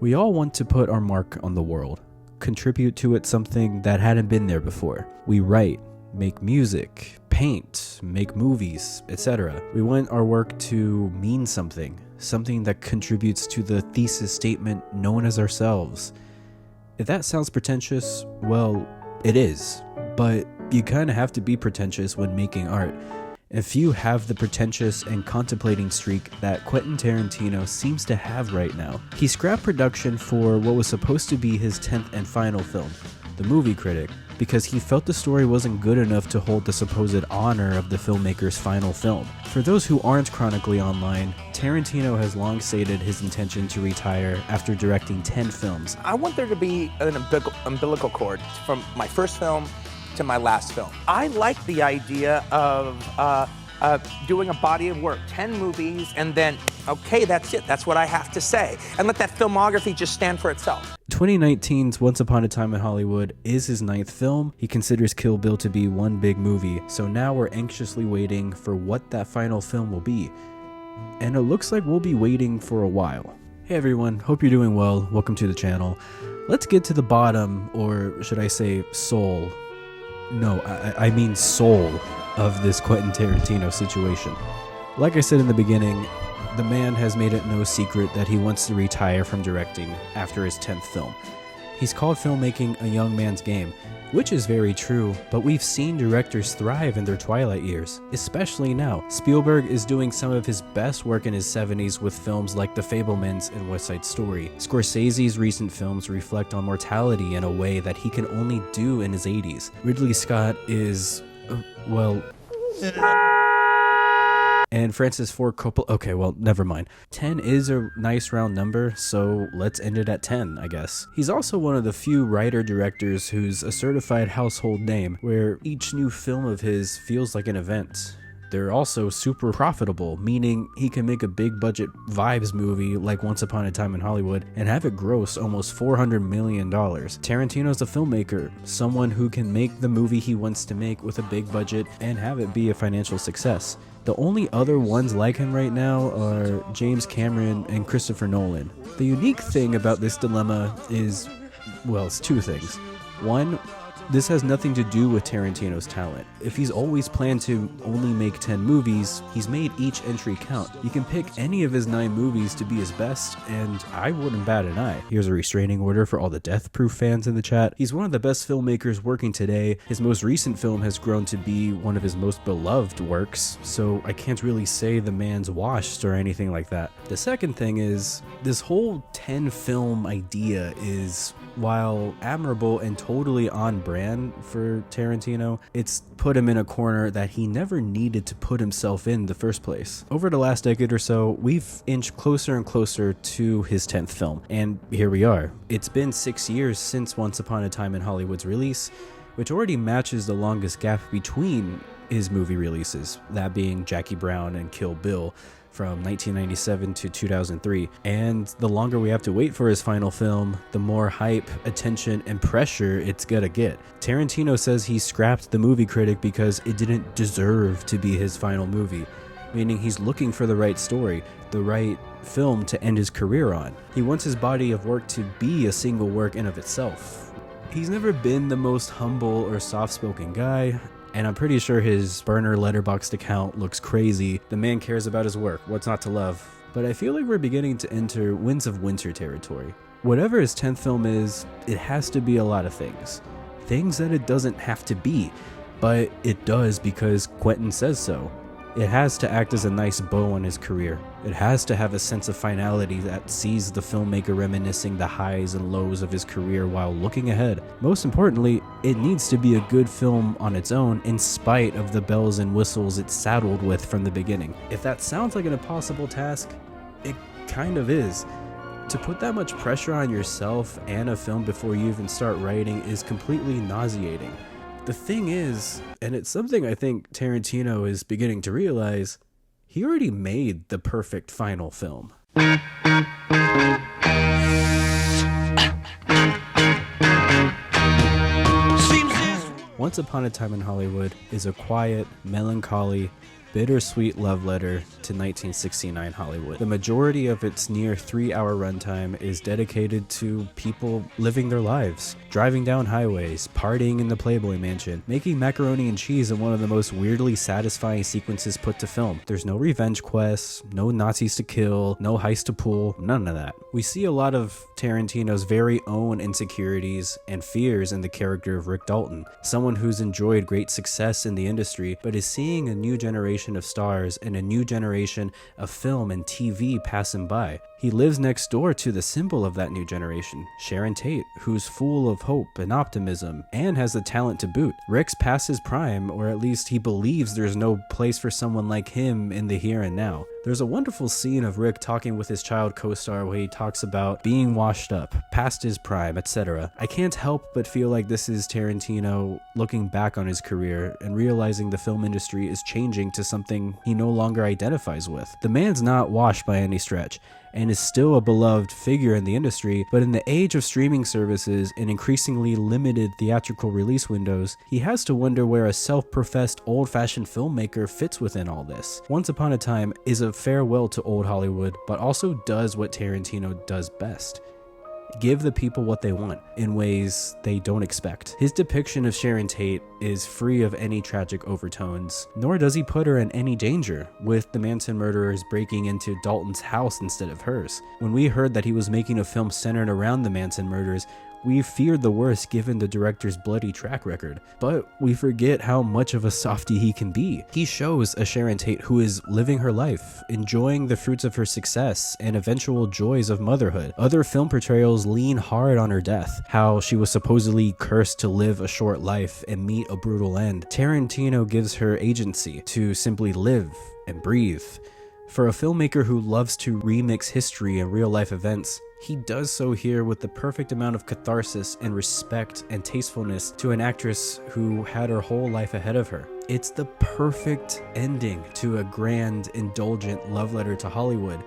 We all want to put our mark on the world, contribute to it something that hadn't been there before. We write, make music, paint, make movies, etc. We want our work to mean something that contributes to the thesis statement known as ourselves. If that sounds pretentious, well, it is, but you kind of have to be pretentious when making art. If you have the pretentious and contemplating streak that Quentin Tarantino seems to have right now, he scrapped production for what was supposed to be his 10th and final film, The Movie Critic, because he felt the story wasn't good enough to hold the supposed honor of the filmmaker's final film. For those who aren't chronically online, Tarantino has long stated his intention to retire after directing 10 films. I want there to be an umbilical cord from my first film to my last film. I like the idea of doing a body of work, 10 movies, and then, okay, that's it. That's what I have to say. And let that filmography just stand for itself. 2019's Once Upon a Time in Hollywood is his 9th film. He considers Kill Bill to be one big movie, so now we're anxiously waiting for what that final film will be. And it looks like we'll be waiting for a while. Hey everyone, hope you're doing well. Welcome to the channel. Let's get to the bottom, or should I say soul? No, I mean soul of this Quentin Tarantino situation. Like I said in the beginning, the man has made it no secret that he wants to retire from directing after his 10th film. He's called filmmaking a young man's game, which is very true, but we've seen directors thrive in their twilight years, especially now. Spielberg is doing some of his best work in his 70s with films like The Fabelmans and West Side Story. Scorsese's recent films reflect on mortality in a way that he can only do in his 80s. Ridley Scott is, well... And Francis Ford Coppola, okay, well, never mind. 10 is a nice round number, so let's end it at 10, I guess. He's also one of the few writer-directors who's a certified household name, where each new film of his feels like an event. They're also super profitable, meaning he can make a big budget vibes movie like Once Upon a Time in Hollywood and have it gross almost $400 million. Tarantino's a filmmaker, someone who can make the movie he wants to make with a big budget and have it be a financial success. The only other ones like him right now are James Cameron and Christopher Nolan. The unique thing about this dilemma is, well, it's two things. One, this has nothing to do with Tarantino's talent. If he's always planned to only make 10 movies, he's made each entry count. You can pick any of his 9 movies to be his best, and I wouldn't bat an eye. Here's a restraining order for all the Death Proof fans in the chat. He's one of the best filmmakers working today. His most recent film has grown to be one of his most beloved works, so I can't really say the man's washed or anything like that. The second thing is, this whole 10 film idea is, while admirable and totally on brand for Tarantino, it's put him in a corner that he never needed to put himself in the first place. Over the last decade or so, we've inched closer and closer to his 10th film, and here we are. It's been 6 years since Once Upon a Time in Hollywood's release, which already matches the longest gap between his movie releases, that being Jackie Brown and Kill Bill, from 1997 to 2003, and the longer we have to wait for his final film, the more hype, attention, and pressure it's gonna get. Tarantino says he scrapped The Movie Critic because it didn't deserve to be his final movie, meaning he's looking for the right story, the right film to end his career on. He wants his body of work to be a single work in of itself. He's never been the most humble or soft-spoken guy, and I'm pretty sure his burner Letterboxd account looks crazy. The man cares about his work, what's not to love? But I feel like we're beginning to enter Winds of Winter territory. Whatever his 10th film is, it has to be a lot of things. Things that it doesn't have to be, but it does because Quentin says so. It has to act as a nice bow on his career. It has to have a sense of finality that sees the filmmaker reminiscing the highs and lows of his career while looking ahead. Most importantly, it needs to be a good film on its own in spite of the bells and whistles it's saddled with from the beginning. If that sounds like an impossible task, it kind of is. To put that much pressure on yourself and a film before you even start writing is completely nauseating. The thing is, and it's something I think Tarantino is beginning to realize, he already made the perfect final film. Once Upon a Time in Hollywood is a quiet, melancholy, bittersweet love letter to 1969 Hollywood. The majority of its near 3-hour runtime is dedicated to people living their lives, driving down highways, partying in the Playboy Mansion, making macaroni and cheese in one of the most weirdly satisfying sequences put to film. There's no revenge quests, no Nazis to kill, no heist to pull, none of that. We see a lot of Tarantino's very own insecurities and fears in the character of Rick Dalton, someone who's enjoyed great success in the industry, but is seeing a new generation of stars and a new generation of film and TV pass him by. He lives next door to the symbol of that new generation, Sharon Tate, who's full of hope and optimism and has the talent to boot. Rick's past his prime, or at least he believes there's no place for someone like him in the here and now. There's a wonderful scene of Rick talking with his child co-star where he talks about being washed up, past his prime, etc. I can't help but feel like this is Tarantino looking back on his career and realizing the film industry is changing to something he no longer identifies with. The man's not washed by any stretch, and is still a beloved figure in the industry, but in the age of streaming services and increasingly limited theatrical release windows, he has to wonder where a self-professed old-fashioned filmmaker fits within all this. Once Upon a Time is a farewell to old Hollywood, but also does what Tarantino does best: give the people what they want in ways they don't expect. His depiction of Sharon Tate is free of any tragic overtones, nor does he put her in any danger, with the Manson murderers breaking into Dalton's house instead of hers. When we heard that he was making a film centered around the Manson murders, we feared the worst given the director's bloody track record, but we forget how much of a softie he can be. He shows a Sharon Tate who is living her life, enjoying the fruits of her success and eventual joys of motherhood. Other film portrayals lean hard on her death, how she was supposedly cursed to live a short life and meet a brutal end. Tarantino gives her agency to simply live and breathe. For a filmmaker who loves to remix history and real-life events, he does so here with the perfect amount of catharsis and respect and tastefulness to an actress who had her whole life ahead of her. It's the perfect ending to a grand, indulgent love letter to Hollywood.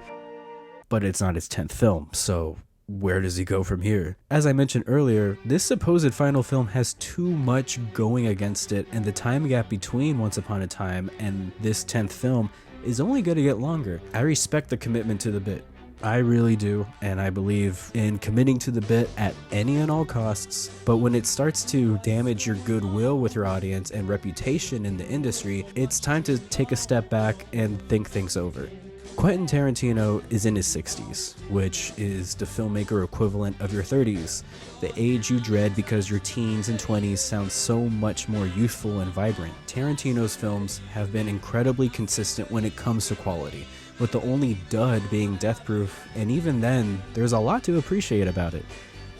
But it's not his 10th film, so where does he go from here? As I mentioned earlier, this supposed final film has too much going against it, and the time gap between Once Upon a Time and this 10th film is only going to get longer. I respect the commitment to the bit. I really do, and I believe in committing to the bit at any and all costs, but when it starts to damage your goodwill with your audience and reputation in the industry, it's time to take a step back and think things over. Quentin Tarantino is in his 60s, which is the filmmaker equivalent of your 30s, the age you dread because your teens and 20s sound so much more youthful and vibrant. Tarantino's films have been incredibly consistent when it comes to quality, with the only dud being Death Proof, and even then, there's a lot to appreciate about it.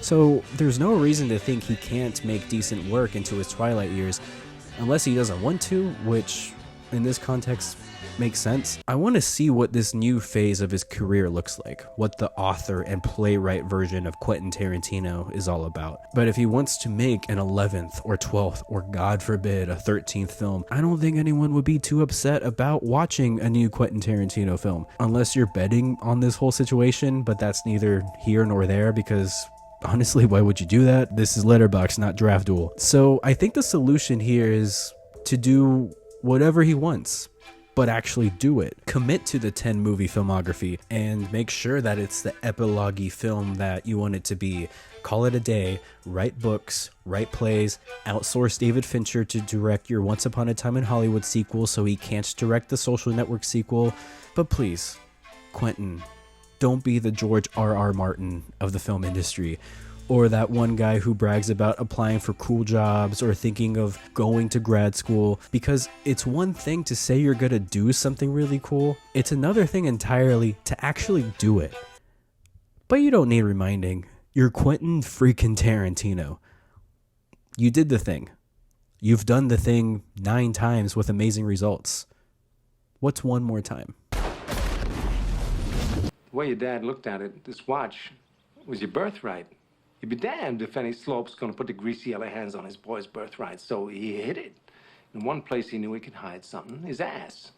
So there's no reason to think he can't make decent work into his twilight years, unless he doesn't want to, which in this context makes sense. I want to see what this new phase of his career looks like, what the author and playwright version of Quentin Tarantino is all about. But if he wants to make an 11th or 12th, or God forbid, a 13th film, I don't think anyone would be too upset about watching a new Quentin Tarantino film, unless you're betting on this whole situation, but that's neither here nor there because honestly, why would you do that? This is Letterboxd, not Draft Duel. So I think the solution here is to do whatever he wants, but actually do it. Commit to the 10 movie filmography and make sure that it's the epilogue-y film that you want it to be. Call it a day, write books, write plays, outsource David Fincher to direct your Once Upon a Time in Hollywood sequel so he can't direct the Social Network sequel. But please, Quentin, don't be the George R.R. Martin of the film industry, or that one guy who brags about applying for cool jobs or thinking of going to grad school, because it's one thing to say you're gonna do something really cool, it's another thing entirely to actually do it. But you don't need reminding. You're Quentin freaking Tarantino. You did the thing. You've done the thing 9 times with amazing results. What's one more time? The way your dad looked at it, this watch was your birthright. You'd be damned if any slope's gonna put the greasy yellow hands on his boy's birthright, so he hid it. In one place he knew he could hide something, his ass.